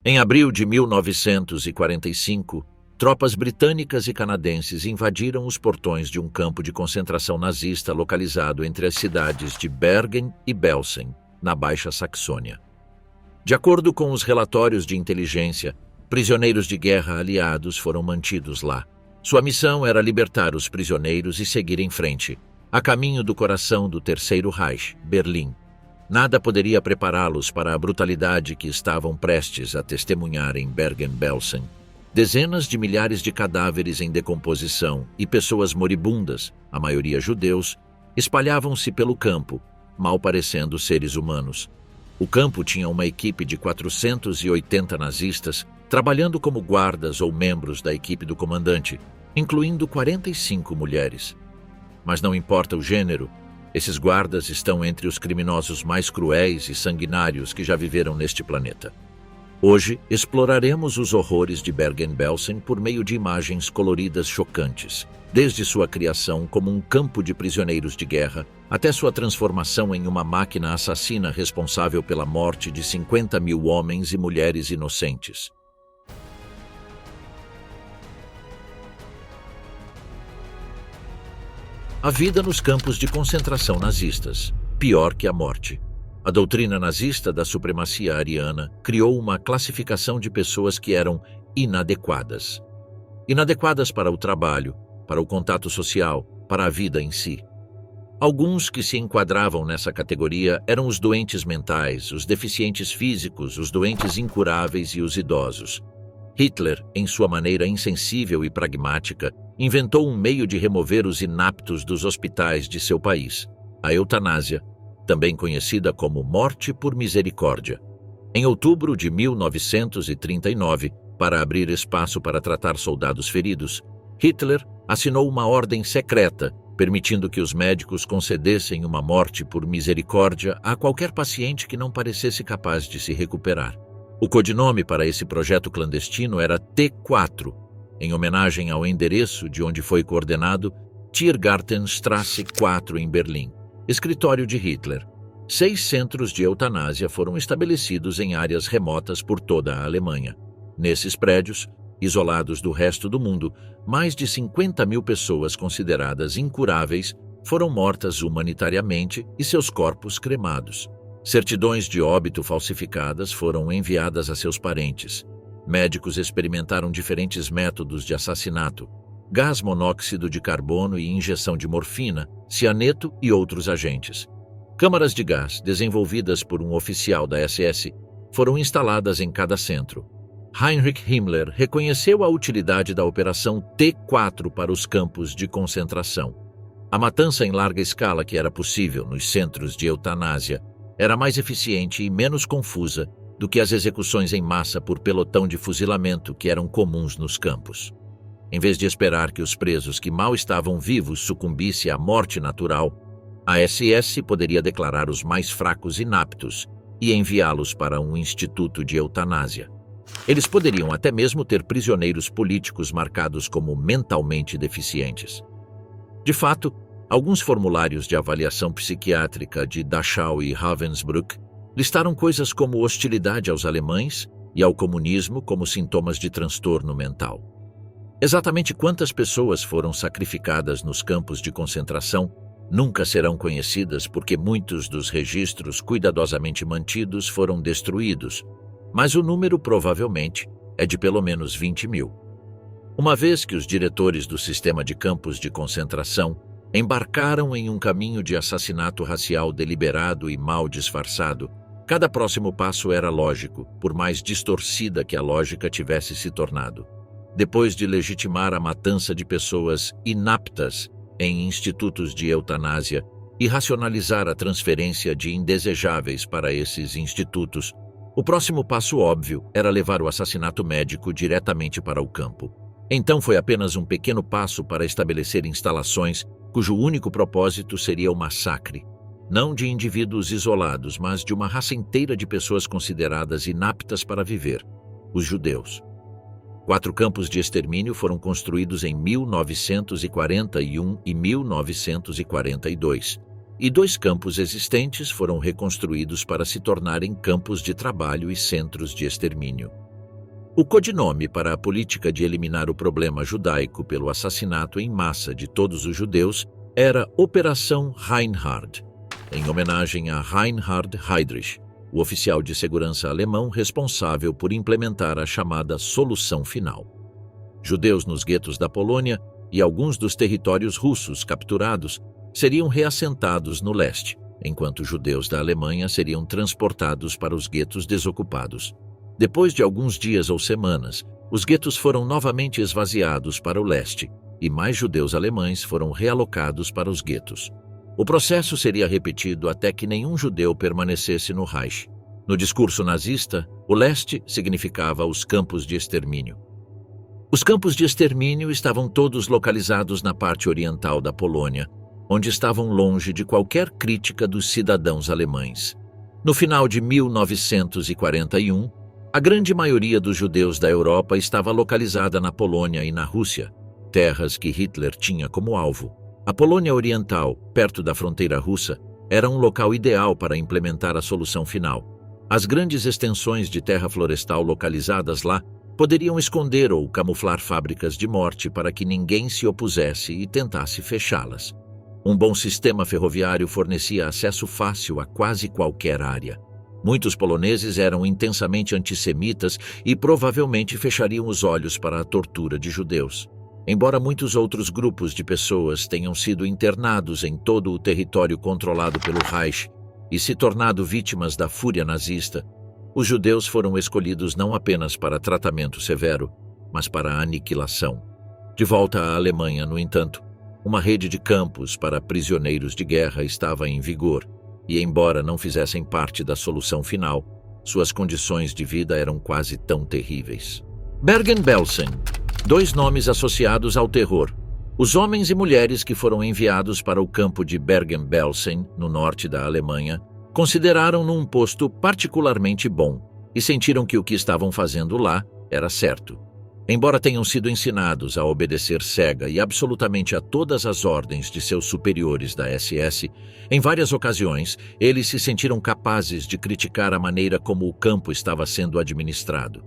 Em abril de 1945, tropas britânicas e canadenses invadiram os portões de um campo de concentração nazista localizado entre as cidades de Bergen e Belsen, na Baixa Saxônia. De acordo com os relatórios de inteligência, prisioneiros de guerra aliados foram mantidos lá. Sua missão era libertar os prisioneiros e seguir em frente, a caminho do coração do Terceiro Reich, Berlim. Nada poderia prepará-los para a brutalidade que estavam prestes a testemunhar em Bergen-Belsen. Dezenas de milhares de cadáveres em decomposição e pessoas moribundas, a maioria judeus, espalhavam-se pelo campo, mal parecendo seres humanos. O campo tinha uma equipe de 480 nazistas trabalhando como guardas ou membros da equipe do comandante, incluindo 45 mulheres. Mas não importa o gênero, esses guardas estão entre os criminosos mais cruéis e sanguinários que já viveram neste planeta. Hoje, exploraremos os horrores de Bergen-Belsen por meio de imagens coloridas chocantes, desde sua criação como um campo de prisioneiros de guerra até sua transformação em uma máquina assassina responsável pela morte de 50 mil homens e mulheres inocentes. A vida nos campos de concentração nazistas, pior que a morte. A doutrina nazista da supremacia ariana criou uma classificação de pessoas que eram inadequadas. Inadequadas para o trabalho, para o contato social, para a vida em si. Alguns que se enquadravam nessa categoria eram os doentes mentais, os deficientes físicos, os doentes incuráveis e os idosos. Hitler, em sua maneira insensível e pragmática, inventou um meio de remover os inaptos dos hospitais de seu país, a eutanásia, também conhecida como morte por misericórdia. Em outubro de 1939, para abrir espaço para tratar soldados feridos, Hitler assinou uma ordem secreta, permitindo que os médicos concedessem uma morte por misericórdia a qualquer paciente que não parecesse capaz de se recuperar. O codinome para esse projeto clandestino era T4, em homenagem ao endereço de onde foi coordenado Tiergartenstrasse 4 em Berlim, escritório de Hitler. 6 centros de eutanásia foram estabelecidos em áreas remotas por toda a Alemanha. Nesses prédios, isolados do resto do mundo, mais de 50 mil pessoas consideradas incuráveis foram mortas humanitariamente e seus corpos cremados. Certidões de óbito falsificadas foram enviadas a seus parentes. Médicos experimentaram diferentes métodos de assassinato, gás monóxido de carbono e injeção de morfina, cianeto e outros agentes. Câmaras de gás, desenvolvidas por um oficial da SS, foram instaladas em cada centro. Heinrich Himmler reconheceu a utilidade da Operação T4 para os campos de concentração. A matança em larga escala que era possível nos centros de eutanásia era mais eficiente e menos confusa do que as execuções em massa por pelotão de fuzilamento que eram comuns nos campos. Em vez de esperar que os presos que mal estavam vivos sucumbissem à morte natural, a SS poderia declarar os mais fracos inaptos e enviá-los para um instituto de eutanásia. Eles poderiam até mesmo ter prisioneiros políticos marcados como mentalmente deficientes. De fato, alguns formulários de avaliação psiquiátrica de Dachau e Ravensbrück listaram coisas como hostilidade aos alemães e ao comunismo como sintomas de transtorno mental. Exatamente quantas pessoas foram sacrificadas nos campos de concentração nunca serão conhecidas porque muitos dos registros cuidadosamente mantidos foram destruídos, mas o número provavelmente é de pelo menos 20 mil. Uma vez que os diretores do sistema de campos de concentração embarcaram em um caminho de assassinato racial deliberado e mal disfarçado, cada próximo passo era lógico, por mais distorcida que a lógica tivesse se tornado. Depois de legitimar a matança de pessoas inaptas em institutos de eutanásia e racionalizar a transferência de indesejáveis para esses institutos, o próximo passo óbvio era levar o assassinato médico diretamente para o campo. Então foi apenas um pequeno passo para estabelecer instalações cujo único propósito seria o massacre, não de indivíduos isolados, mas de uma raça inteira de pessoas consideradas inaptas para viver, os judeus. 4 campos de extermínio foram construídos em 1941 e 1942, e 2 campos existentes foram reconstruídos para se tornarem campos de trabalho e centros de extermínio. O codinome para a política de eliminar o problema judaico pelo assassinato em massa de todos os judeus era Operação Reinhard, em homenagem a Reinhard Heydrich, o oficial de segurança alemão responsável por implementar a chamada Solução Final. Judeus nos guetos da Polônia e alguns dos territórios russos capturados seriam reassentados no leste, enquanto judeus da Alemanha seriam transportados para os guetos desocupados. Depois de alguns dias ou semanas, os guetos foram novamente esvaziados para o leste e mais judeus alemães foram realocados para os guetos. O processo seria repetido até que nenhum judeu permanecesse no Reich. No discurso nazista, o leste significava os campos de extermínio. Os campos de extermínio estavam todos localizados na parte oriental da Polônia, onde estavam longe de qualquer crítica dos cidadãos alemães. No final de 1941, a grande maioria dos judeus da Europa estava localizada na Polônia e na Rússia, terras que Hitler tinha como alvo. A Polônia Oriental, perto da fronteira russa, era um local ideal para implementar a solução final. As grandes extensões de terra florestal localizadas lá poderiam esconder ou camuflar fábricas de morte para que ninguém se opusesse e tentasse fechá-las. Um bom sistema ferroviário fornecia acesso fácil a quase qualquer área. Muitos poloneses eram intensamente antissemitas e provavelmente fechariam os olhos para a tortura de judeus. Embora muitos outros grupos de pessoas tenham sido internados em todo o território controlado pelo Reich e se tornado vítimas da fúria nazista, os judeus foram escolhidos não apenas para tratamento severo, mas para a aniquilação. De volta à Alemanha, no entanto, uma rede de campos para prisioneiros de guerra estava em vigor, e embora não fizessem parte da solução final, suas condições de vida eram quase tão terríveis. Bergen-Belsen, 2 nomes associados ao terror. Os homens e mulheres que foram enviados para o campo de Bergen-Belsen, no norte da Alemanha, consideraram-no um posto particularmente bom e sentiram que o que estavam fazendo lá era certo. Embora tenham sido ensinados a obedecer cega e absolutamente a todas as ordens de seus superiores da SS, em várias ocasiões eles se sentiram capazes de criticar a maneira como o campo estava sendo administrado.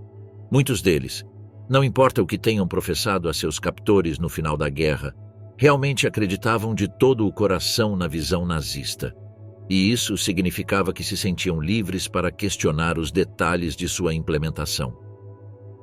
Muitos deles, não importa o que tenham professado a seus captores no final da guerra, realmente acreditavam de todo o coração na visão nazista. E isso significava que se sentiam livres para questionar os detalhes de sua implementação.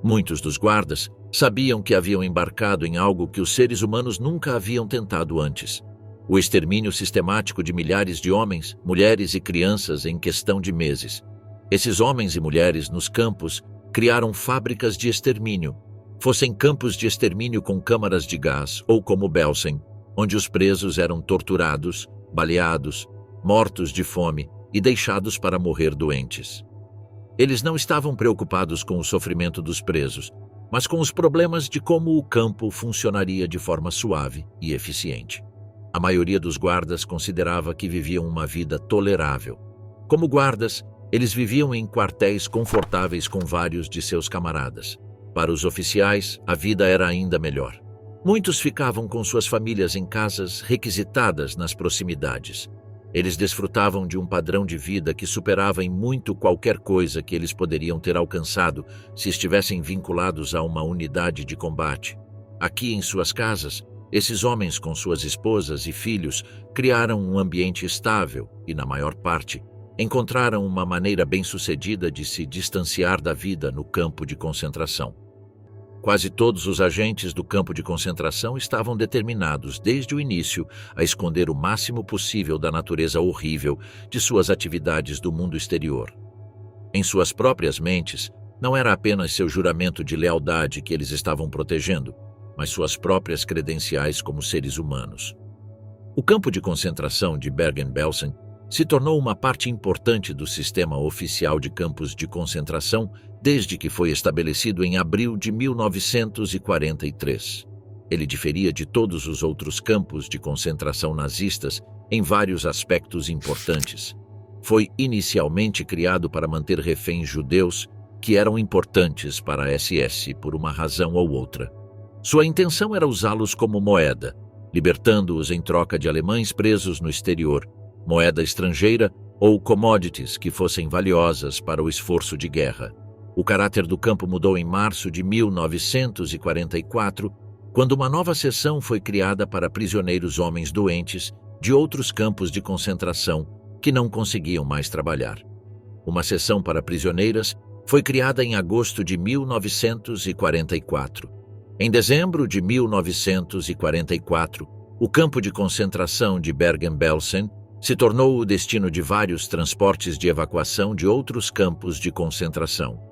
Muitos dos guardas sabiam que haviam embarcado em algo que os seres humanos nunca haviam tentado antes: o extermínio sistemático de milhares de homens, mulheres e crianças em questão de meses. Esses homens e mulheres nos campos criaram fábricas de extermínio, fossem campos de extermínio com câmaras de gás ou como Belsen, onde os presos eram torturados, baleados, mortos de fome e deixados para morrer doentes. Eles não estavam preocupados com o sofrimento dos presos, mas com os problemas de como o campo funcionaria de forma suave e eficiente. A maioria dos guardas considerava que viviam uma vida tolerável. Como guardas, eles viviam em quartéis confortáveis com vários de seus camaradas. Para os oficiais, a vida era ainda melhor. Muitos ficavam com suas famílias em casas requisitadas nas proximidades. Eles desfrutavam de um padrão de vida que superava em muito qualquer coisa que eles poderiam ter alcançado se estivessem vinculados a uma unidade de combate. Aqui em suas casas, esses homens com suas esposas e filhos criaram um ambiente estável e, na maior parte, encontraram uma maneira bem-sucedida de se distanciar da vida no campo de concentração. Quase todos os agentes do campo de concentração estavam determinados desde o início a esconder o máximo possível da natureza horrível de suas atividades do mundo exterior. Em suas próprias mentes, não era apenas seu juramento de lealdade que eles estavam protegendo, mas suas próprias credenciais como seres humanos. O campo de concentração de Bergen-Belsen se tornou uma parte importante do sistema oficial de campos de concentração desde que foi estabelecido em abril de 1943. Ele diferia de todos os outros campos de concentração nazistas em vários aspectos importantes. Foi inicialmente criado para manter reféns judeus que eram importantes para a SS por uma razão ou outra. Sua intenção era usá-los como moeda, libertando-os em troca de alemães presos no exterior, moeda estrangeira ou commodities que fossem valiosas para o esforço de guerra. O caráter do campo mudou em março de 1944, quando uma nova seção foi criada para prisioneiros homens doentes de outros campos de concentração que não conseguiam mais trabalhar. Uma seção para prisioneiras foi criada em agosto de 1944. Em dezembro de 1944, o campo de concentração de Bergen-Belsen se tornou o destino de vários transportes de evacuação de outros campos de concentração.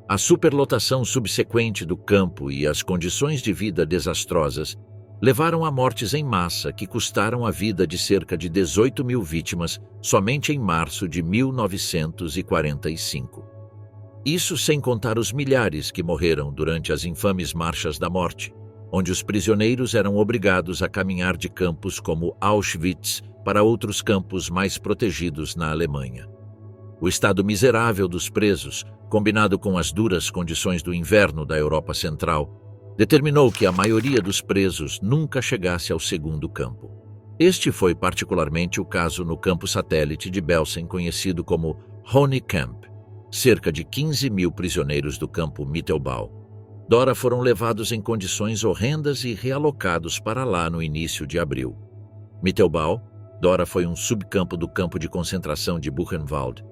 A superlotação subsequente do campo e as condições de vida desastrosas levaram a mortes em massa que custaram a vida de cerca de 18 mil vítimas somente em março de 1945. Isso sem contar os milhares que morreram durante as infames marchas da morte, onde os prisioneiros eram obrigados a caminhar de campos como Auschwitz para outros campos mais protegidos na Alemanha. O estado miserável dos presos, combinado com as duras condições do inverno da Europa Central, determinou que a maioria dos presos nunca chegasse ao segundo campo. Este foi particularmente o caso no campo satélite de Belsen, conhecido como Honig Camp. Cerca de 15 mil prisioneiros do campo Mittelbau Dora foram levados em condições horrendas e realocados para lá no início de abril. Mittelbau Dora foi um subcampo do campo de concentração de Buchenwald.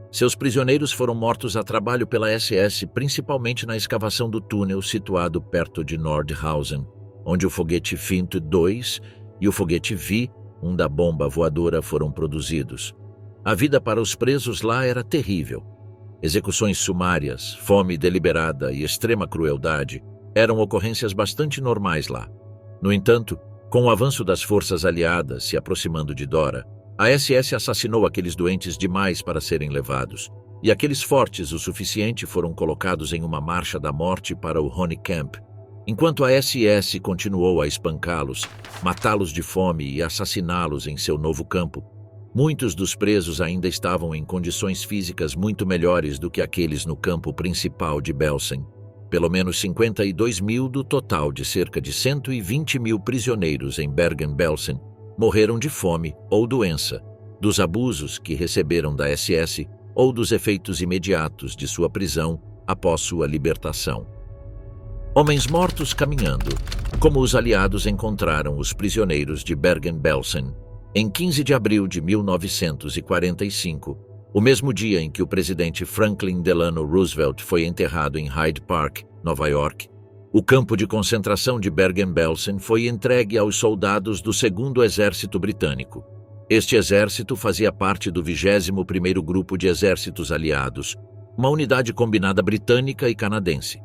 Seus prisioneiros foram mortos a trabalho pela SS, principalmente na escavação do túnel situado perto de Nordhausen, onde o foguete Fint II e o foguete V, um da bomba voadora, foram produzidos. A vida para os presos lá era terrível. Execuções sumárias, fome deliberada e extrema crueldade eram ocorrências bastante normais lá. No entanto, com o avanço das forças aliadas se aproximando de Dora, a SS assassinou aqueles doentes demais para serem levados, e aqueles fortes o suficiente foram colocados em uma marcha da morte para o Honig Camp, enquanto a SS continuou a espancá-los, matá-los de fome e assassiná-los em seu novo campo. Muitos dos presos ainda estavam em condições físicas muito melhores do que aqueles no campo principal de Belsen. Pelo menos 52 mil do total de cerca de 120 mil prisioneiros em Bergen-Belsen morreram de fome ou doença, dos abusos que receberam da SS ou dos efeitos imediatos de sua prisão após sua libertação. Homens mortos caminhando, como os aliados encontraram os prisioneiros de Bergen-Belsen. Em 15 de abril de 1945, o mesmo dia em que o presidente Franklin Delano Roosevelt foi enterrado em Hyde Park, Nova York, o campo de concentração de Bergen-Belsen foi entregue aos soldados do 2º Exército Britânico. Este exército fazia parte do 21º Grupo de Exércitos Aliados, uma unidade combinada britânica e canadense.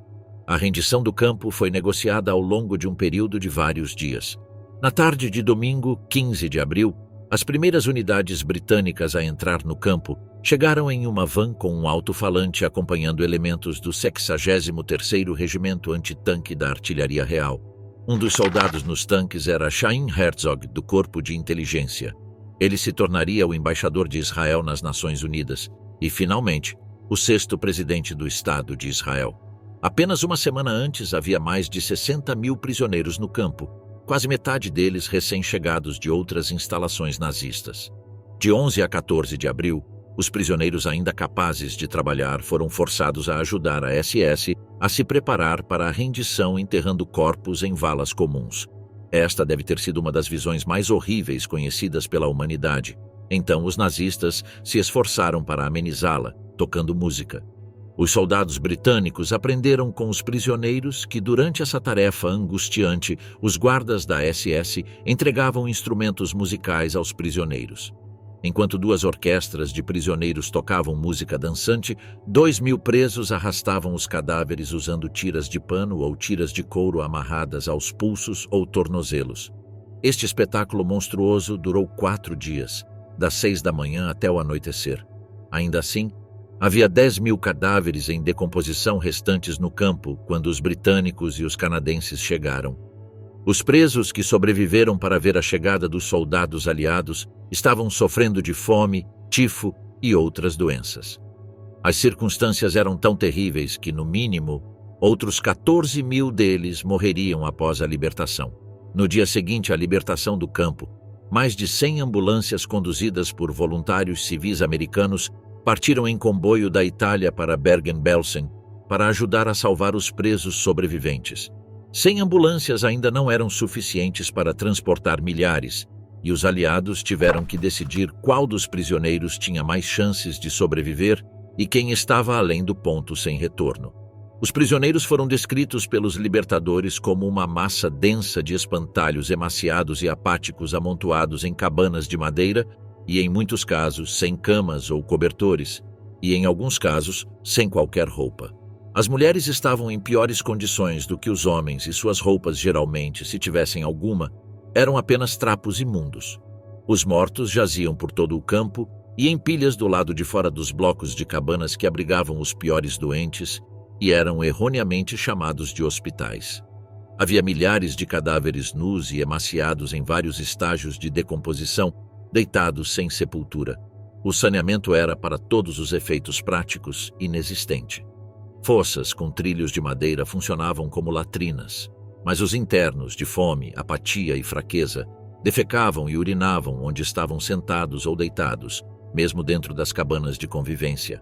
A rendição do campo foi negociada ao longo de um período de vários dias. Na tarde de domingo, 15 de abril, as primeiras unidades britânicas a entrar no campo chegaram em uma van com um alto-falante acompanhando elementos do 63º Regimento Antitanque da Artilharia Real. Um dos soldados nos tanques era Chaim Herzog, do Corpo de Inteligência. Ele se tornaria o embaixador de Israel nas Nações Unidas e, finalmente, o 6º presidente do Estado de Israel. Apenas uma semana antes havia mais de 60 mil prisioneiros no campo, quase metade deles recém-chegados de outras instalações nazistas. De 11 a 14 de abril, os prisioneiros ainda capazes de trabalhar foram forçados a ajudar a SS a se preparar para a rendição enterrando corpos em valas comuns. Esta deve ter sido uma das visões mais horríveis conhecidas pela humanidade. Então os nazistas se esforçaram para amenizá-la, tocando música. Os soldados britânicos aprenderam com os prisioneiros que, durante essa tarefa angustiante, os guardas da SS entregavam instrumentos musicais aos prisioneiros. Enquanto 2 orquestras de prisioneiros tocavam música dançante, 2.000 presos arrastavam os cadáveres usando tiras de pano ou tiras de couro amarradas aos pulsos ou tornozelos. Este espetáculo monstruoso durou 4 dias, das 6 da manhã até o anoitecer. Ainda assim, havia 10.000 cadáveres em decomposição restantes no campo quando os britânicos e os canadenses chegaram. Os presos que sobreviveram para ver a chegada dos soldados aliados estavam sofrendo de fome, tifo e outras doenças. As circunstâncias eram tão terríveis que, no mínimo, outros 14.000 deles morreriam após a libertação. No dia seguinte à libertação do campo, mais de 100 ambulâncias conduzidas por voluntários civis americanos partiram em comboio da Itália para Bergen-Belsen, para ajudar a salvar os presos sobreviventes. 100 ambulâncias ainda não eram suficientes para transportar milhares, e os aliados tiveram que decidir qual dos prisioneiros tinha mais chances de sobreviver e quem estava além do ponto sem retorno. Os prisioneiros foram descritos pelos libertadores como uma massa densa de espantalhos emaciados e apáticos amontoados em cabanas de madeira e, em muitos casos, sem camas ou cobertores, e, em alguns casos, sem qualquer roupa. As mulheres estavam em piores condições do que os homens e suas roupas, geralmente, se tivessem alguma, eram apenas trapos imundos. Os mortos jaziam por todo o campo e em pilhas do lado de fora dos blocos de cabanas que abrigavam os piores doentes e eram erroneamente chamados de hospitais. Havia milhares de cadáveres nus e emaciados em vários estágios de decomposição, deitados sem sepultura. O saneamento era, para todos os efeitos práticos, inexistente. Fossas com trilhos de madeira funcionavam como latrinas, mas os internos, de fome, apatia e fraqueza, defecavam e urinavam onde estavam sentados ou deitados, mesmo dentro das cabanas de convivência.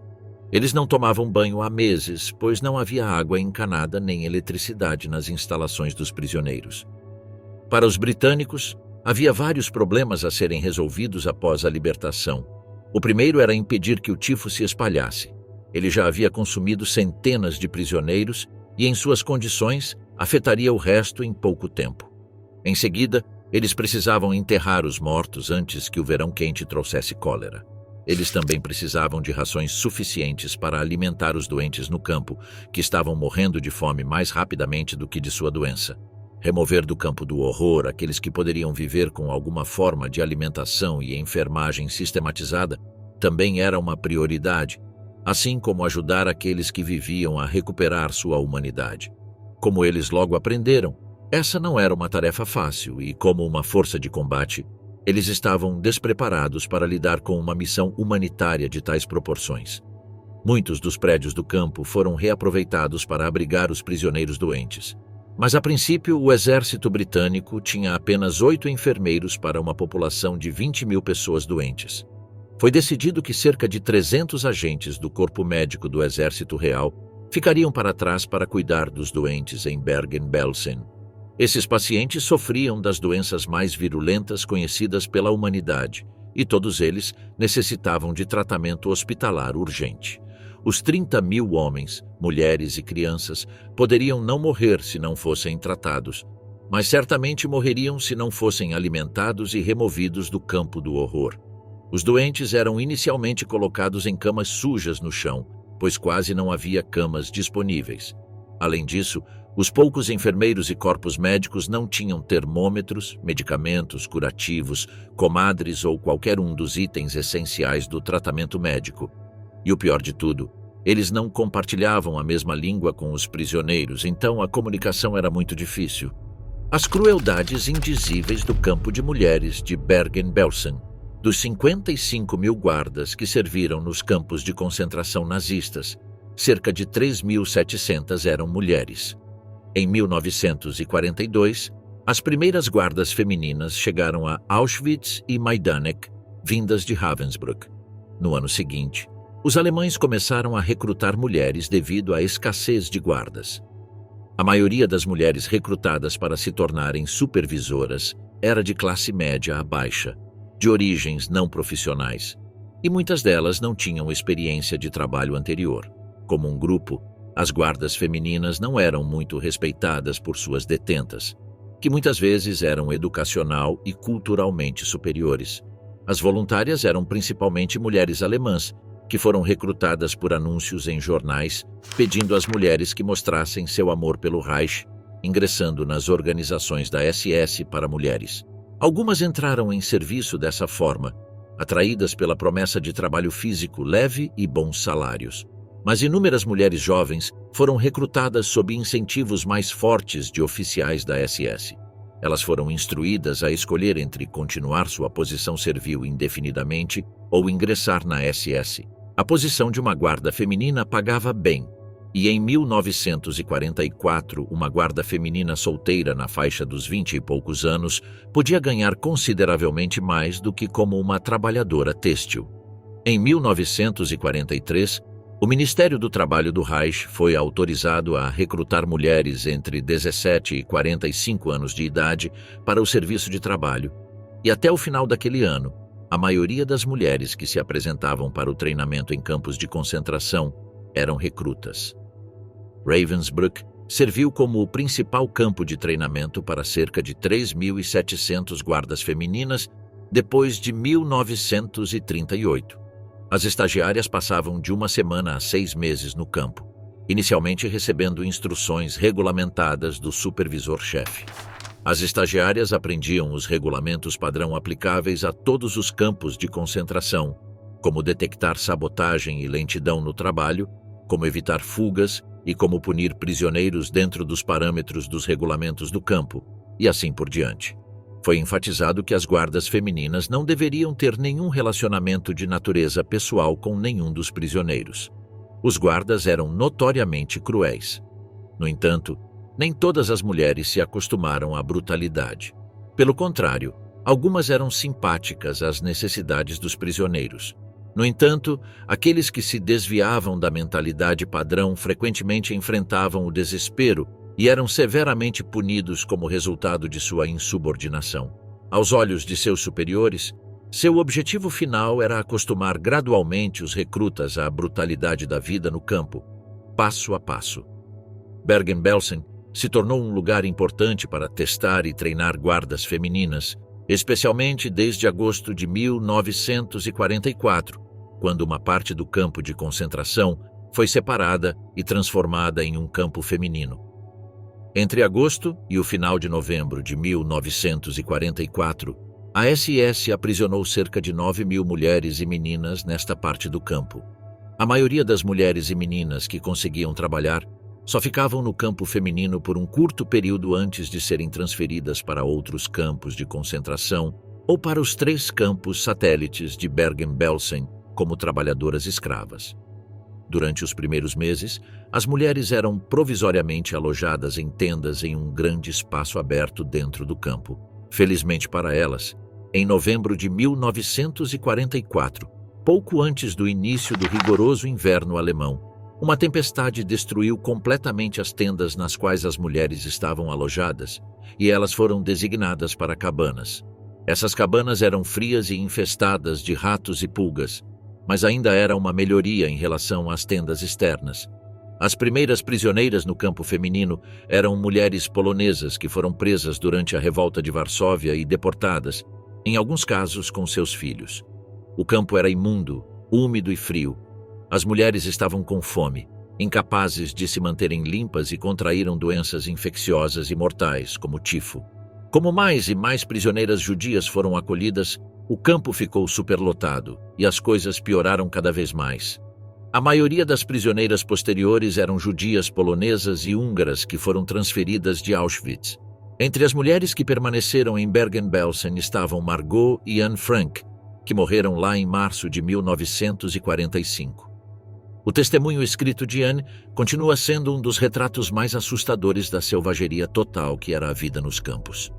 Eles não tomavam banho há meses, pois não havia água encanada nem eletricidade nas instalações dos prisioneiros. Para os britânicos, havia vários problemas a serem resolvidos após a libertação. O primeiro era impedir que o tifo se espalhasse. Ele já havia consumido centenas de prisioneiros e, em suas condições, afetaria o resto em pouco tempo. Em seguida, eles precisavam enterrar os mortos antes que o verão quente trouxesse cólera. Eles também precisavam de rações suficientes para alimentar os doentes no campo, que estavam morrendo de fome mais rapidamente do que de sua doença. Remover do campo do horror aqueles que poderiam viver com alguma forma de alimentação e enfermagem sistematizada também era uma prioridade, assim como ajudar aqueles que viviam a recuperar sua humanidade. Como eles logo aprenderam, essa não era uma tarefa fácil e, como uma força de combate, eles estavam despreparados para lidar com uma missão humanitária de tais proporções. Muitos dos prédios do campo foram reaproveitados para abrigar os prisioneiros doentes. Mas, a princípio, o exército britânico tinha apenas 8 enfermeiros para uma população de 20 mil pessoas doentes. Foi decidido que cerca de 300 agentes do corpo médico do Exército Real ficariam para trás para cuidar dos doentes em Bergen-Belsen. Esses pacientes sofriam das doenças mais virulentas conhecidas pela humanidade, e todos eles necessitavam de tratamento hospitalar urgente. Os 30 mil homens, mulheres e crianças poderiam não morrer se não fossem tratados, mas certamente morreriam se não fossem alimentados e removidos do campo do horror. Os doentes eram inicialmente colocados em camas sujas no chão, pois quase não havia camas disponíveis. Além disso, os poucos enfermeiros e corpos médicos não tinham termômetros, medicamentos, curativos, comadres ou qualquer um dos itens essenciais do tratamento médico. E o pior de tudo, eles não compartilhavam a mesma língua com os prisioneiros, então a comunicação era muito difícil. As crueldades indizíveis do campo de mulheres de Bergen-Belsen. Dos 55 mil guardas que serviram nos campos de concentração nazistas, cerca de 3.700 eram mulheres. Em 1942, as primeiras guardas femininas chegaram a Auschwitz e Majdanek, vindas de Ravensbrück. No ano seguinte, os alemães começaram a recrutar mulheres devido à escassez de guardas. A maioria das mulheres recrutadas para se tornarem supervisoras era de classe média a baixa, de origens não profissionais, e muitas delas não tinham experiência de trabalho anterior. Como um grupo, as guardas femininas não eram muito respeitadas por suas detentas, que muitas vezes eram educacional e culturalmente superiores. As voluntárias eram principalmente mulheres alemãs, que foram recrutadas por anúncios em jornais, pedindo às mulheres que mostrassem seu amor pelo Reich, ingressando nas organizações da SS para mulheres. Algumas entraram em serviço dessa forma, atraídas pela promessa de trabalho físico leve e bons salários. Mas inúmeras mulheres jovens foram recrutadas sob incentivos mais fortes de oficiais da SS. Elas foram instruídas a escolher entre continuar sua posição servil indefinidamente ou ingressar na SS. A posição de uma guarda feminina pagava bem, e em 1944, uma guarda feminina solteira na faixa dos 20 e poucos anos podia ganhar consideravelmente mais do que como uma trabalhadora têxtil. Em 1943, O Ministério do Trabalho do Reich foi autorizado a recrutar mulheres entre 17 e 45 anos de idade para o serviço de trabalho, e até o final daquele ano, a maioria das mulheres que se apresentavam para o treinamento em campos de concentração eram recrutas. Ravensbrück serviu como o principal campo de treinamento para cerca de 3.700 guardas femininas depois de 1938. As estagiárias passavam de 1 semana a 6 meses no campo, inicialmente recebendo instruções regulamentadas do supervisor-chefe. As estagiárias aprendiam os regulamentos padrão aplicáveis a todos os campos de concentração, como detectar sabotagem e lentidão no trabalho, como evitar fugas e como punir prisioneiros dentro dos parâmetros dos regulamentos do campo, e assim por diante. Foi enfatizado que as guardas femininas não deveriam ter nenhum relacionamento de natureza pessoal com nenhum dos prisioneiros. Os guardas eram notoriamente cruéis. No entanto, nem todas as mulheres se acostumaram à brutalidade. Pelo contrário, algumas eram simpáticas às necessidades dos prisioneiros. No entanto, aqueles que se desviavam da mentalidade padrão frequentemente enfrentavam o desespero e eram severamente punidos como resultado de sua insubordinação. Aos olhos de seus superiores, seu objetivo final era acostumar gradualmente os recrutas à brutalidade da vida no campo, passo a passo. Bergen-Belsen se tornou um lugar importante para testar e treinar guardas femininas, especialmente desde agosto de 1944, quando uma parte do campo de concentração foi separada e transformada em um campo feminino. Entre agosto e o final de novembro de 1944, a SS aprisionou cerca de 9.000 mulheres e meninas nesta parte do campo. A maioria das mulheres e meninas que conseguiam trabalhar só ficavam no campo feminino por um curto período antes de serem transferidas para outros campos de concentração ou para os 3 campos satélites de Bergen-Belsen como trabalhadoras escravas. Durante os primeiros meses, as mulheres eram provisoriamente alojadas em tendas em um grande espaço aberto dentro do campo. Felizmente para elas, em novembro de 1944, pouco antes do início do rigoroso inverno alemão, uma tempestade destruiu completamente as tendas nas quais as mulheres estavam alojadas, e elas foram designadas para cabanas. Essas cabanas eram frias e infestadas de ratos e pulgas, mas ainda era uma melhoria em relação às tendas externas. As primeiras prisioneiras no campo feminino eram mulheres polonesas que foram presas durante a revolta de Varsóvia e deportadas, em alguns casos com seus filhos. O campo era imundo, úmido e frio. As mulheres estavam com fome, incapazes de se manterem limpas e contraíram doenças infecciosas e mortais, como tifo. Como mais e mais prisioneiras judias foram acolhidas, o campo ficou superlotado e as coisas pioraram cada vez mais. A maioria das prisioneiras posteriores eram judias polonesas e húngaras que foram transferidas de Auschwitz. Entre as mulheres que permaneceram em Bergen-Belsen estavam Margot e Anne Frank, que morreram lá em março de 1945. O testemunho escrito de Anne continua sendo um dos retratos mais assustadores da selvageria total que era a vida nos campos.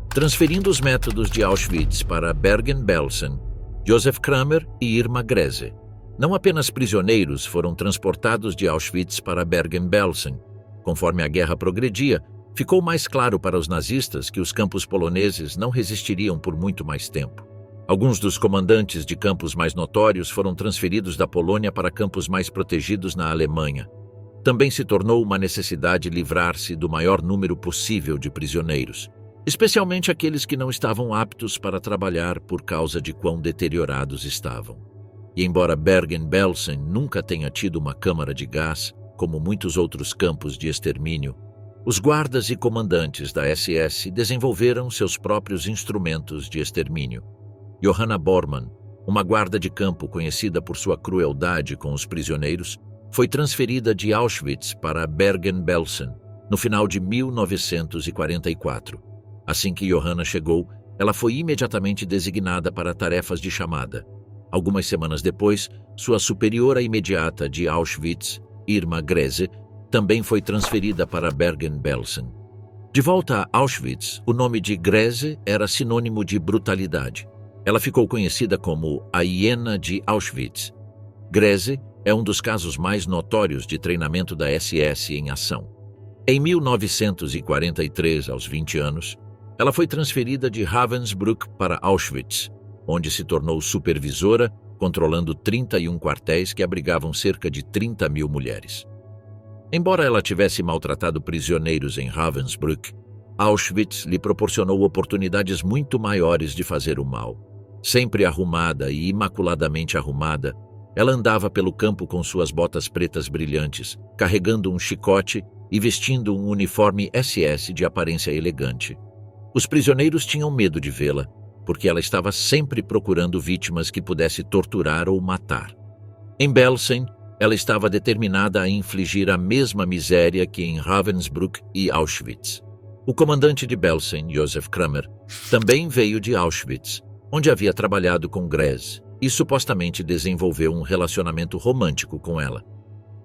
Transferindo os métodos de Auschwitz para Bergen-Belsen, Josef Kramer e Irma Grese. Não apenas prisioneiros foram transportados de Auschwitz para Bergen-Belsen. Conforme a guerra progredia, ficou mais claro para os nazistas que os campos poloneses não resistiriam por muito mais tempo. Alguns dos comandantes de campos mais notórios foram transferidos da Polônia para campos mais protegidos na Alemanha. Também se tornou uma necessidade livrar-se do maior número possível de prisioneiros, especialmente aqueles que não estavam aptos para trabalhar por causa de quão deteriorados estavam. E embora Bergen-Belsen nunca tenha tido uma câmara de gás, como muitos outros campos de extermínio, os guardas e comandantes da SS desenvolveram seus próprios instrumentos de extermínio. Johanna Bormann, uma guarda de campo conhecida por sua crueldade com os prisioneiros, foi transferida de Auschwitz para Bergen-Belsen no final de 1944. Assim que Johanna chegou, ela foi imediatamente designada para tarefas de chamada. Algumas semanas depois, sua superiora imediata de Auschwitz, Irma Grese, também foi transferida para Bergen-Belsen. De volta a Auschwitz, o nome de Grese era sinônimo de brutalidade. Ela ficou conhecida como a hiena de Auschwitz. Grese é um dos casos mais notórios de treinamento da SS em ação. Em 1943, aos 20 anos, ela foi transferida de Ravensbrück para Auschwitz, onde se tornou supervisora, controlando 31 quartéis que abrigavam cerca de 30.000 mulheres. Embora ela tivesse maltratado prisioneiros em Ravensbrück, Auschwitz lhe proporcionou oportunidades muito maiores de fazer o mal. Sempre arrumada e imaculadamente arrumada, ela andava pelo campo com suas botas pretas brilhantes, carregando um chicote e vestindo um uniforme SS de aparência elegante. Os prisioneiros tinham medo de vê-la, porque ela estava sempre procurando vítimas que pudesse torturar ou matar. Em Belsen, ela estava determinada a infligir a mesma miséria que em Ravensbrück e Auschwitz. O comandante de Belsen, Josef Kramer, também veio de Auschwitz, onde havia trabalhado com Grese e supostamente desenvolveu um relacionamento romântico com ela.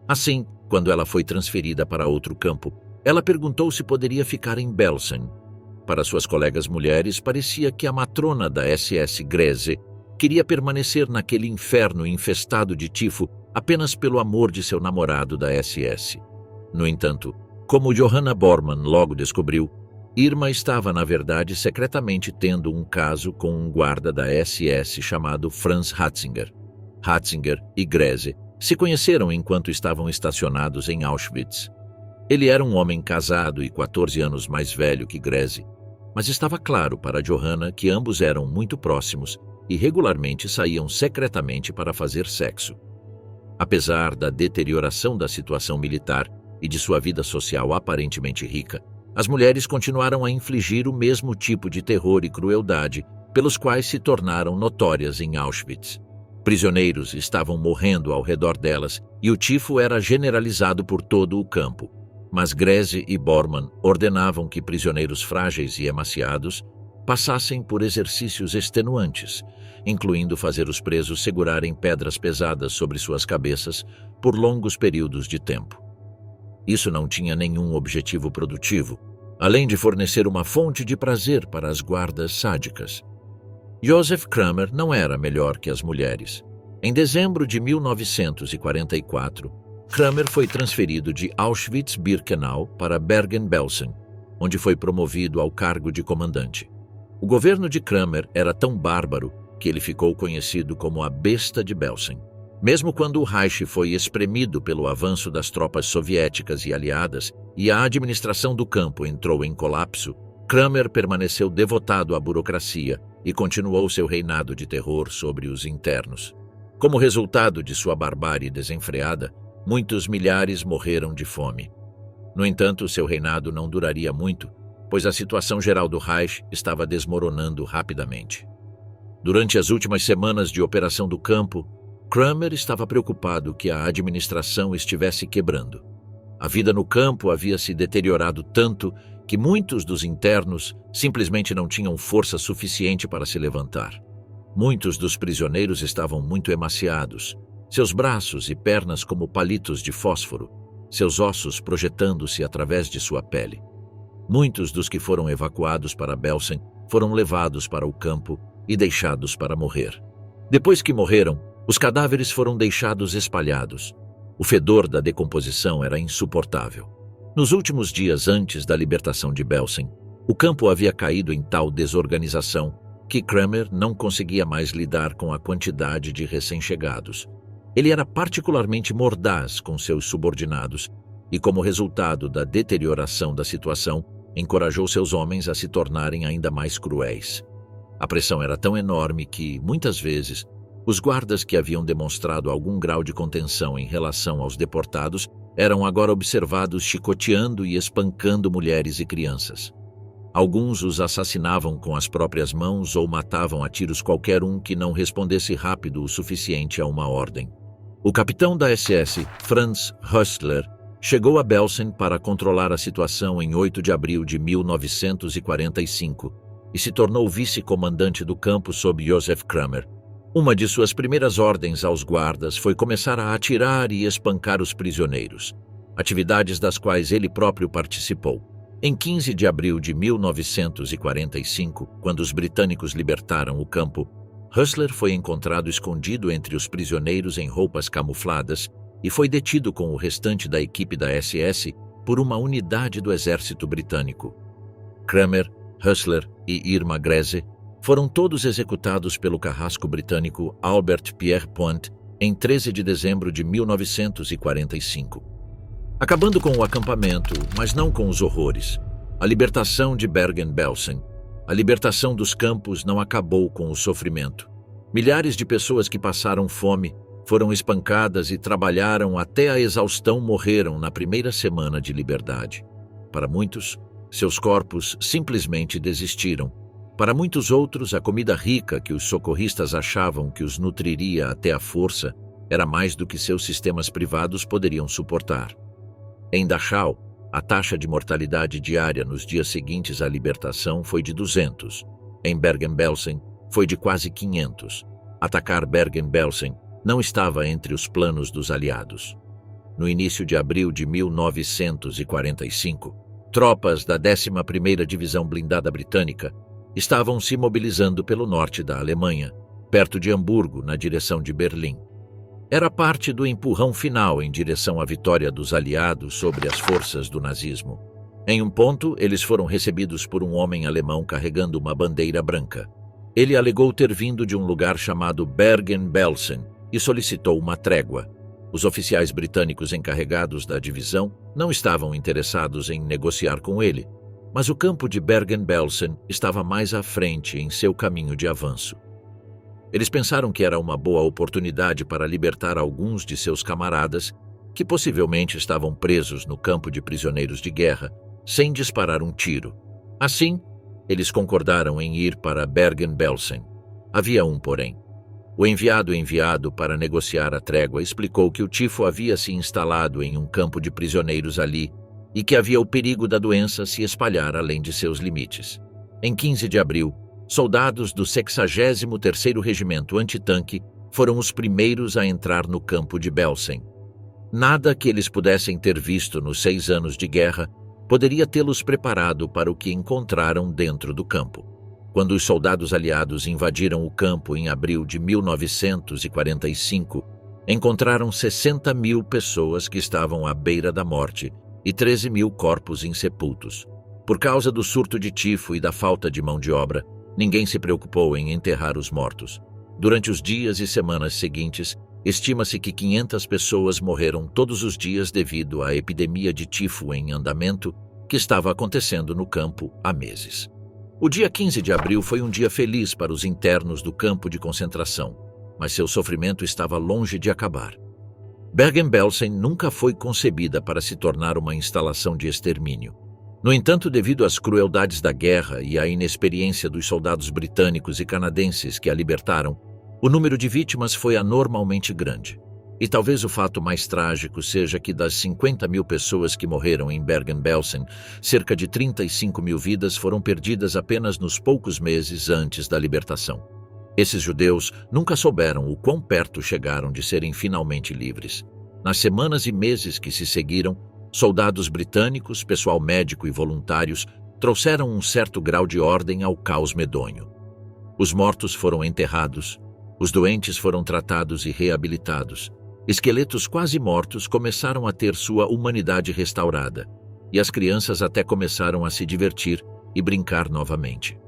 Assim, quando ela foi transferida para outro campo, ela perguntou se poderia ficar em Belsen. Para suas colegas mulheres, parecia que a matrona da SS Grese queria permanecer naquele inferno infestado de tifo apenas pelo amor de seu namorado da SS. No entanto, como Johanna Bormann logo descobriu, Irma estava, na verdade, secretamente tendo um caso com um guarda da SS chamado Franz Hatzinger. Hatzinger e Grese se conheceram enquanto estavam estacionados em Auschwitz. Ele era um homem casado e 14 anos mais velho que Grese, mas estava claro para Johanna que ambos eram muito próximos e regularmente saíam secretamente para fazer sexo. Apesar da deterioração da situação militar e de sua vida social aparentemente rica, as mulheres continuaram a infligir o mesmo tipo de terror e crueldade pelos quais se tornaram notórias em Auschwitz. Prisioneiros estavam morrendo ao redor delas e o tifo era generalizado por todo o campo. Mas Grese e Bormann ordenavam que prisioneiros frágeis e emaciados passassem por exercícios extenuantes, incluindo fazer os presos segurarem pedras pesadas sobre suas cabeças por longos períodos de tempo. Isso não tinha nenhum objetivo produtivo, além de fornecer uma fonte de prazer para as guardas sádicas. Josef Kramer não era melhor que as mulheres. Em dezembro de 1944, Kramer foi transferido de Auschwitz-Birkenau para Bergen-Belsen, onde foi promovido ao cargo de comandante. O governo de Kramer era tão bárbaro que ele ficou conhecido como a Besta de Belsen. Mesmo quando o Reich foi espremido pelo avanço das tropas soviéticas e aliadas e a administração do campo entrou em colapso, Kramer permaneceu devotado à burocracia e continuou seu reinado de terror sobre os internos. Como resultado de sua barbárie desenfreada, muitos milhares morreram de fome. No entanto, seu reinado não duraria muito, pois a situação geral do Reich estava desmoronando rapidamente. Durante as últimas semanas de operação do campo, Kramer estava preocupado que a administração estivesse quebrando. A vida no campo havia se deteriorado tanto que muitos dos internos simplesmente não tinham força suficiente para se levantar. Muitos dos prisioneiros estavam muito emaciados, seus braços e pernas como palitos de fósforo, seus ossos projetando-se através de sua pele. Muitos dos que foram evacuados para Belsen foram levados para o campo e deixados para morrer. Depois que morreram, os cadáveres foram deixados espalhados. O fedor da decomposição era insuportável. Nos últimos dias antes da libertação de Belsen, o campo havia caído em tal desorganização que Kramer não conseguia mais lidar com a quantidade de recém-chegados. Ele era particularmente mordaz com seus subordinados e, como resultado da deterioração da situação, encorajou seus homens a se tornarem ainda mais cruéis. A pressão era tão enorme que, muitas vezes, os guardas que haviam demonstrado algum grau de contenção em relação aos deportados eram agora observados chicoteando e espancando mulheres e crianças. Alguns os assassinavam com as próprias mãos ou matavam a tiros qualquer um que não respondesse rápido o suficiente a uma ordem. O capitão da SS, Franz Höstler, chegou a Belsen para controlar a situação em 8 de abril de 1945 e se tornou vice-comandante do campo sob Josef Kramer. Uma de suas primeiras ordens aos guardas foi começar a atirar e espancar os prisioneiros, atividades das quais ele próprio participou. Em 15 de abril de 1945, quando os britânicos libertaram o campo, Hustler foi encontrado escondido entre os prisioneiros em roupas camufladas e foi detido com o restante da equipe da SS por uma unidade do exército britânico. Kramer, Hustler e Irma Grese foram todos executados pelo carrasco britânico Albert Pierrepoint em 13 de dezembro de 1945. Acabando com o acampamento, mas não com os horrores. A libertação de Bergen-Belsen. A libertação dos campos não acabou com o sofrimento. Milhares de pessoas que passaram fome, foram espancadas e trabalharam até a exaustão morreram na primeira semana de liberdade. Para muitos, seus corpos simplesmente desistiram. Para muitos outros, a comida rica que os socorristas achavam que os nutriria até a força era mais do que seus sistemas privados poderiam suportar. Em Dachau, a taxa de mortalidade diária nos dias seguintes à libertação foi de 200. Em Bergen-Belsen, foi de quase 500. Atacar Bergen-Belsen não estava entre os planos dos aliados. No início de abril de 1945, tropas da 11ª Divisão Blindada Britânica estavam se mobilizando pelo norte da Alemanha, perto de Hamburgo, na direção de Berlim. Era parte do empurrão final em direção à vitória dos aliados sobre as forças do nazismo. Em um ponto, eles foram recebidos por um homem alemão carregando uma bandeira branca. Ele alegou ter vindo de um lugar chamado Bergen-Belsen e solicitou uma trégua. Os oficiais britânicos encarregados da divisão não estavam interessados em negociar com ele, mas o campo de Bergen-Belsen estava mais à frente em seu caminho de avanço. Eles pensaram que era uma boa oportunidade para libertar alguns de seus camaradas que possivelmente estavam presos no campo de prisioneiros de guerra, sem disparar um tiro. Assim, eles concordaram em ir para Bergen-Belsen. Havia um porém. O enviado para negociar a trégua explicou que o tifo havia se instalado em um campo de prisioneiros ali e que havia o perigo da doença se espalhar além de seus limites. Em 15 de abril, soldados do 63º Regimento Antitanque foram os primeiros a entrar no campo de Belsen. Nada que eles pudessem ter visto nos 6 anos de guerra poderia tê-los preparado para o que encontraram dentro do campo. Quando os soldados aliados invadiram o campo em abril de 1945, encontraram 60.000 pessoas que estavam à beira da morte e 13.000 corpos insepultos. Por causa do surto de tifo e da falta de mão de obra, ninguém se preocupou em enterrar os mortos. Durante os dias e semanas seguintes, estima-se que 500 pessoas morreram todos os dias devido à epidemia de tifo em andamento que estava acontecendo no campo há meses. O dia 15 de abril foi um dia feliz para os internos do campo de concentração, mas seu sofrimento estava longe de acabar. Bergen-Belsen nunca foi concebida para se tornar uma instalação de extermínio. No entanto, devido às crueldades da guerra e à inexperiência dos soldados britânicos e canadenses que a libertaram, o número de vítimas foi anormalmente grande. E talvez o fato mais trágico seja que das 50.000 pessoas que morreram em Bergen-Belsen, cerca de 35.000 vidas foram perdidas apenas nos poucos meses antes da libertação. Esses judeus nunca souberam o quão perto chegaram de serem finalmente livres. Nas semanas e meses que se seguiram, soldados britânicos, pessoal médico e voluntários trouxeram um certo grau de ordem ao caos medonho. Os mortos foram enterrados, os doentes foram tratados e reabilitados, esqueletos quase mortos começaram a ter sua humanidade restaurada, e as crianças até começaram a se divertir e brincar novamente.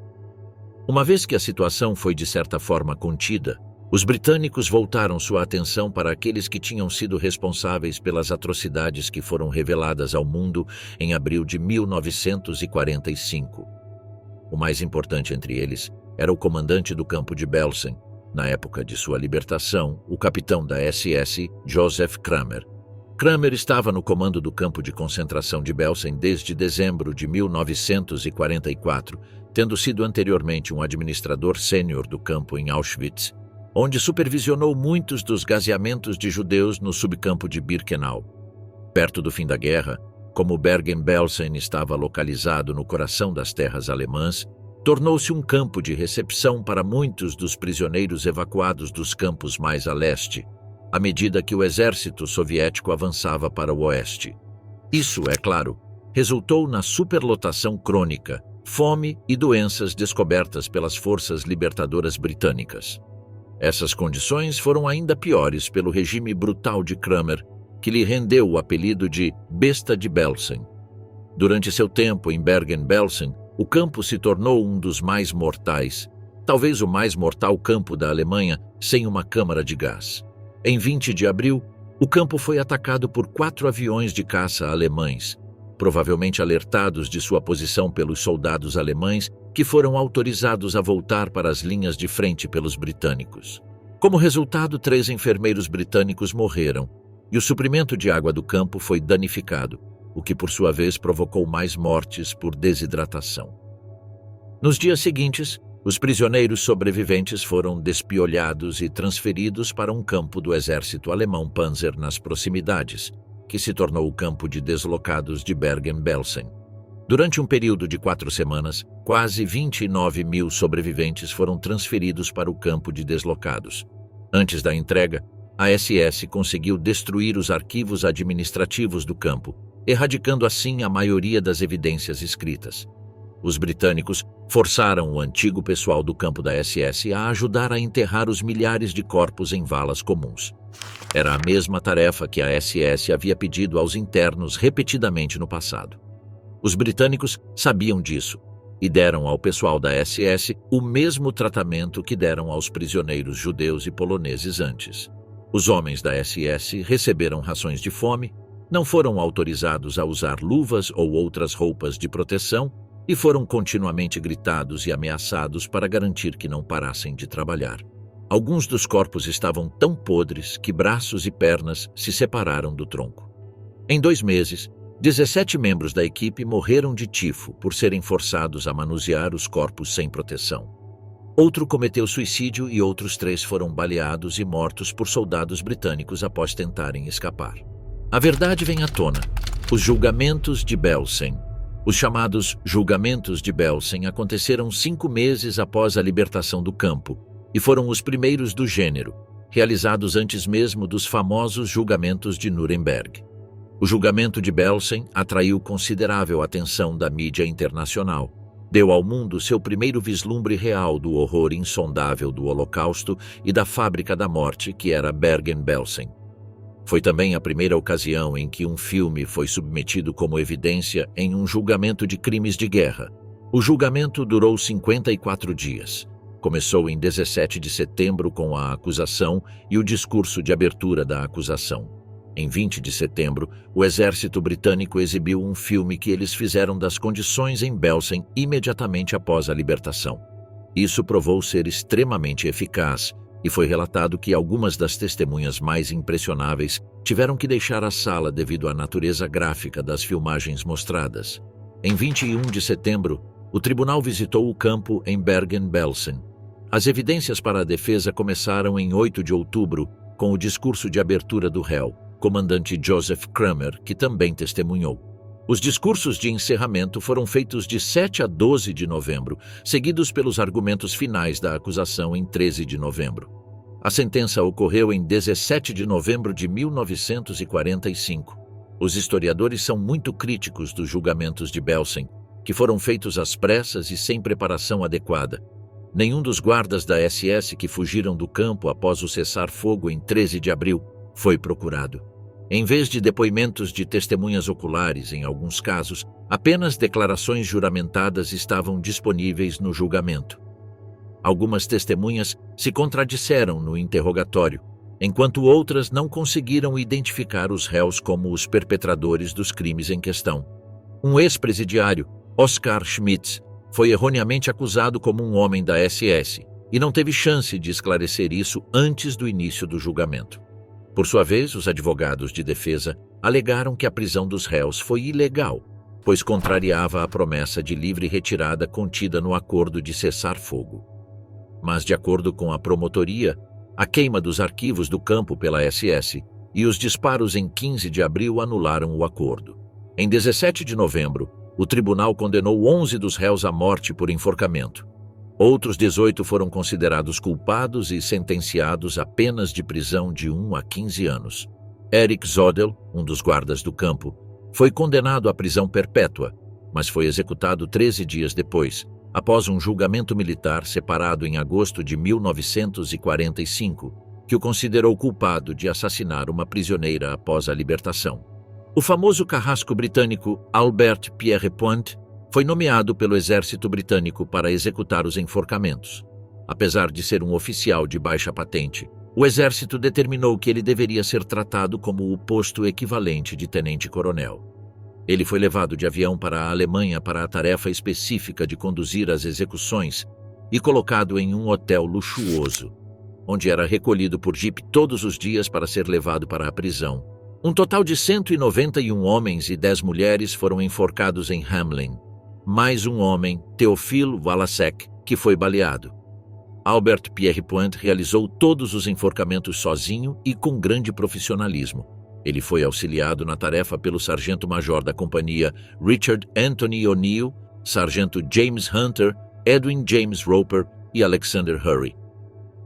Uma vez que a situação foi de certa forma contida, os britânicos voltaram sua atenção para aqueles que tinham sido responsáveis pelas atrocidades que foram reveladas ao mundo em abril de 1945. O mais importante entre eles era o comandante do campo de Belsen, na época de sua libertação, o capitão da SS, Joseph Kramer. Kramer estava no comando do campo de concentração de Belsen desde dezembro de 1944, tendo sido anteriormente um administrador sênior do campo em Auschwitz, onde supervisionou muitos dos gaseamentos de judeus no subcampo de Birkenau. Perto do fim da guerra, como Bergen-Belsen estava localizado no coração das terras alemãs, tornou-se um campo de recepção para muitos dos prisioneiros evacuados dos campos mais a leste, à medida que o exército soviético avançava para o oeste. Isso, é claro, resultou na superlotação crônica, fome e doenças descobertas pelas forças libertadoras britânicas. Essas condições foram ainda piores pelo regime brutal de Kramer, que lhe rendeu o apelido de Besta de Belsen. Durante seu tempo em Bergen-Belsen, o campo se tornou um dos mais mortais, talvez o mais mortal campo da Alemanha sem uma câmara de gás. Em 20 de abril, o campo foi atacado por 4 aviões de caça alemães, provavelmente alertados de sua posição pelos soldados alemães que foram autorizados a voltar para as linhas de frente pelos britânicos. Como resultado, 3 enfermeiros britânicos morreram e o suprimento de água do campo foi danificado, o que por sua vez provocou mais mortes por desidratação. Nos dias seguintes, os prisioneiros sobreviventes foram despiolhados e transferidos para um campo do exército alemão Panzer nas proximidades, que se tornou o campo de deslocados de Bergen-Belsen. Durante um período de 4 semanas, quase 29 mil sobreviventes foram transferidos para o campo de deslocados. Antes da entrega, a SS conseguiu destruir os arquivos administrativos do campo, erradicando assim a maioria das evidências escritas. Os britânicos forçaram o antigo pessoal do campo da SS a ajudar a enterrar os milhares de corpos em valas comuns. Era a mesma tarefa que a SS havia pedido aos internos repetidamente no passado. Os britânicos sabiam disso e deram ao pessoal da SS o mesmo tratamento que deram aos prisioneiros judeus e poloneses antes. Os homens da SS receberam rações de fome, não foram autorizados a usar luvas ou outras roupas de proteção e foram continuamente gritados e ameaçados para garantir que não parassem de trabalhar. Alguns dos corpos estavam tão podres que braços e pernas se separaram do tronco. Em 2 meses, 17 membros da equipe morreram de tifo por serem forçados a manusear os corpos sem proteção. Outro cometeu suicídio e outros 3 foram baleados e mortos por soldados britânicos após tentarem escapar. A verdade vem à tona. Os julgamentos de Belsen. Os chamados julgamentos de Belsen aconteceram 5 meses após a libertação do campo e foram os primeiros do gênero, realizados antes mesmo dos famosos julgamentos de Nuremberg. O julgamento de Belsen atraiu considerável atenção da mídia internacional. Deu ao mundo seu primeiro vislumbre real do horror insondável do Holocausto e da fábrica da morte que era Bergen-Belsen. Foi também a primeira ocasião em que um filme foi submetido como evidência em um julgamento de crimes de guerra. O julgamento durou 54 dias. Começou em 17 de setembro com a acusação e o discurso de abertura da acusação. Em 20 de setembro, o exército britânico exibiu um filme que eles fizeram das condições em Belsen imediatamente após a libertação. Isso provou ser extremamente eficaz e foi relatado que algumas das testemunhas mais impressionáveis tiveram que deixar a sala devido à natureza gráfica das filmagens mostradas. Em 21 de setembro, o tribunal visitou o campo em Bergen-Belsen. As evidências para a defesa começaram em 8 de outubro, com o discurso de abertura do réu, comandante Joseph Kramer, que também testemunhou. Os discursos de encerramento foram feitos de 7 a 12 de novembro, seguidos pelos argumentos finais da acusação em 13 de novembro. A sentença ocorreu em 17 de novembro de 1945. Os historiadores são muito críticos dos julgamentos de Belsen, que foram feitos às pressas e sem preparação adequada. Nenhum dos guardas da SS que fugiram do campo após o cessar-fogo em 13 de abril foi procurado. Em vez de depoimentos de testemunhas oculares, em alguns casos, apenas declarações juramentadas estavam disponíveis no julgamento. Algumas testemunhas se contradisseram no interrogatório, enquanto outras não conseguiram identificar os réus como os perpetradores dos crimes em questão. Um ex-presidiário, Oskar Schmitz, foi erroneamente acusado como um homem da SS e não teve chance de esclarecer isso antes do início do julgamento. Por sua vez, os advogados de defesa alegaram que a prisão dos réus foi ilegal, pois contrariava a promessa de livre retirada contida no acordo de cessar-fogo. Mas, de acordo com a promotoria, a queima dos arquivos do campo pela SS e os disparos em 15 de abril anularam o acordo. Em 17 de novembro, o tribunal condenou 11 dos réus à morte por enforcamento. Outros 18 foram considerados culpados e sentenciados a penas de prisão de 1 a 15 anos. Erich Zodel, um dos guardas do campo, foi condenado à prisão perpétua, mas foi executado 13 dias depois, após um julgamento militar separado em agosto de 1945, que o considerou culpado de assassinar uma prisioneira após a libertação. O famoso carrasco britânico Albert Pierrepoint foi nomeado pelo exército britânico para executar os enforcamentos. Apesar de ser um oficial de baixa patente, o exército determinou que ele deveria ser tratado como o posto equivalente de tenente-coronel. Ele foi levado de avião para a Alemanha para a tarefa específica de conduzir as execuções e colocado em um hotel luxuoso, onde era recolhido por jipe todos os dias para ser levado para a prisão. Um total de 191 homens e 10 mulheres foram enforcados em Hamelin. Mais um homem, Théophile Walassec, que foi baleado. Albert Pierrepoint realizou todos os enforcamentos sozinho e com grande profissionalismo. Ele foi auxiliado na tarefa pelo sargento-major da companhia Richard Anthony O'Neill, sargento James Hunter, Edwin James Roper e Alexander Hurry.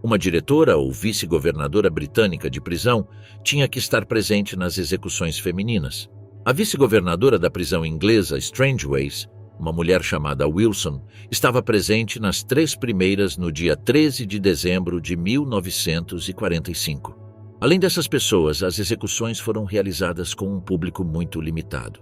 Uma diretora ou vice-governadora britânica de prisão tinha que estar presente nas execuções femininas. A vice-governadora da prisão inglesa Strangeways, uma mulher chamada Wilson, estava presente nas 3 primeiras no dia 13 de dezembro de 1945. Além dessas pessoas, as execuções foram realizadas com um público muito limitado.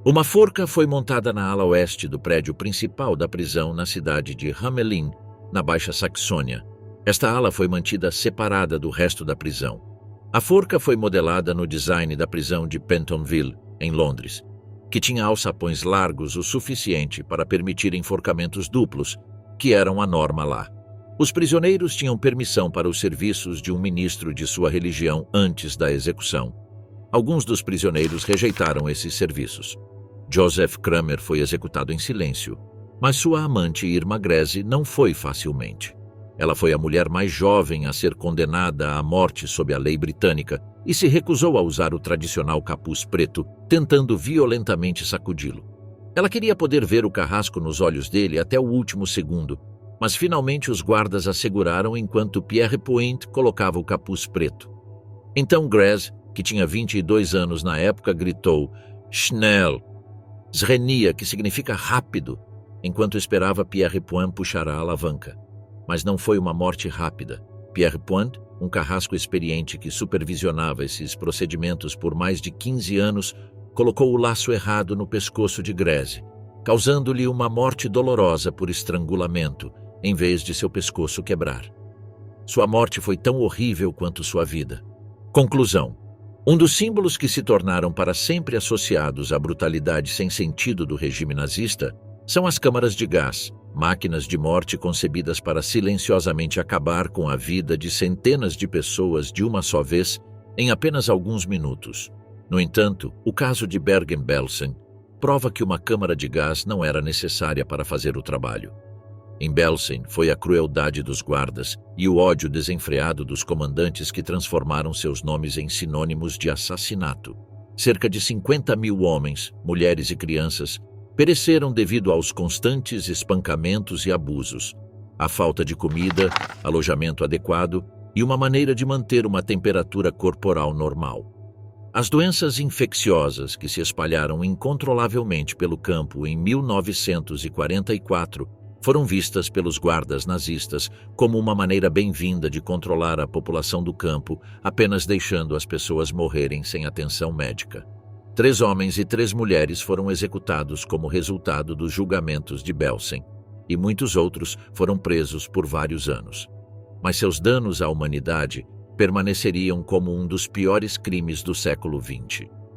Uma forca foi montada na ala oeste do prédio principal da prisão na cidade de Hamelin, na Baixa Saxônia. Esta ala foi mantida separada do resto da prisão. A forca foi modelada no design da prisão de Pentonville, em Londres, que tinha alçapões largos o suficiente para permitir enforcamentos duplos, que eram a norma lá. Os prisioneiros tinham permissão para os serviços de um ministro de sua religião antes da execução. Alguns dos prisioneiros rejeitaram esses serviços. Joseph Kramer foi executado em silêncio, mas sua amante Irma Grese não foi facilmente. Ela foi a mulher mais jovem a ser condenada à morte sob a lei britânica e se recusou a usar o tradicional capuz preto, tentando violentamente sacudi-lo. Ela queria poder ver o carrasco nos olhos dele até o último segundo, mas finalmente os guardas a seguraram enquanto Pierrepoint colocava o capuz preto. Então Grese, que tinha 22 anos na época, gritou "Schnell!", Zrenia, que significa rápido, enquanto esperava Pierrepoint puxar a alavanca. Mas não foi uma morte rápida. Pierrepoint, um carrasco experiente que supervisionava esses procedimentos por mais de 15 anos, colocou o laço errado no pescoço de Grese, causando-lhe uma morte dolorosa por estrangulamento, em vez de seu pescoço quebrar. Sua morte foi tão horrível quanto sua vida. Conclusão. Um dos símbolos que se tornaram para sempre associados à brutalidade sem sentido do regime nazista são as câmaras de gás, máquinas de morte concebidas para silenciosamente acabar com a vida de centenas de pessoas de uma só vez em apenas alguns minutos. No entanto, o caso de Bergen-Belsen prova que uma câmara de gás não era necessária para fazer o trabalho. Em Belsen, foi a crueldade dos guardas e o ódio desenfreado dos comandantes que transformaram seus nomes em sinônimos de assassinato. Cerca de 50.000 homens, mulheres e crianças pereceram devido aos constantes espancamentos e abusos, a falta de comida, alojamento adequado e uma maneira de manter uma temperatura corporal normal. As doenças infecciosas que se espalharam incontrolavelmente pelo campo em 1944 foram vistas pelos guardas nazistas como uma maneira bem-vinda de controlar a população do campo, apenas deixando as pessoas morrerem sem atenção médica. 3 homens e 3 mulheres foram executados como resultado dos julgamentos de Belsen, e muitos outros foram presos por vários anos. Mas seus danos à humanidade permaneceriam como um dos piores crimes do século XX.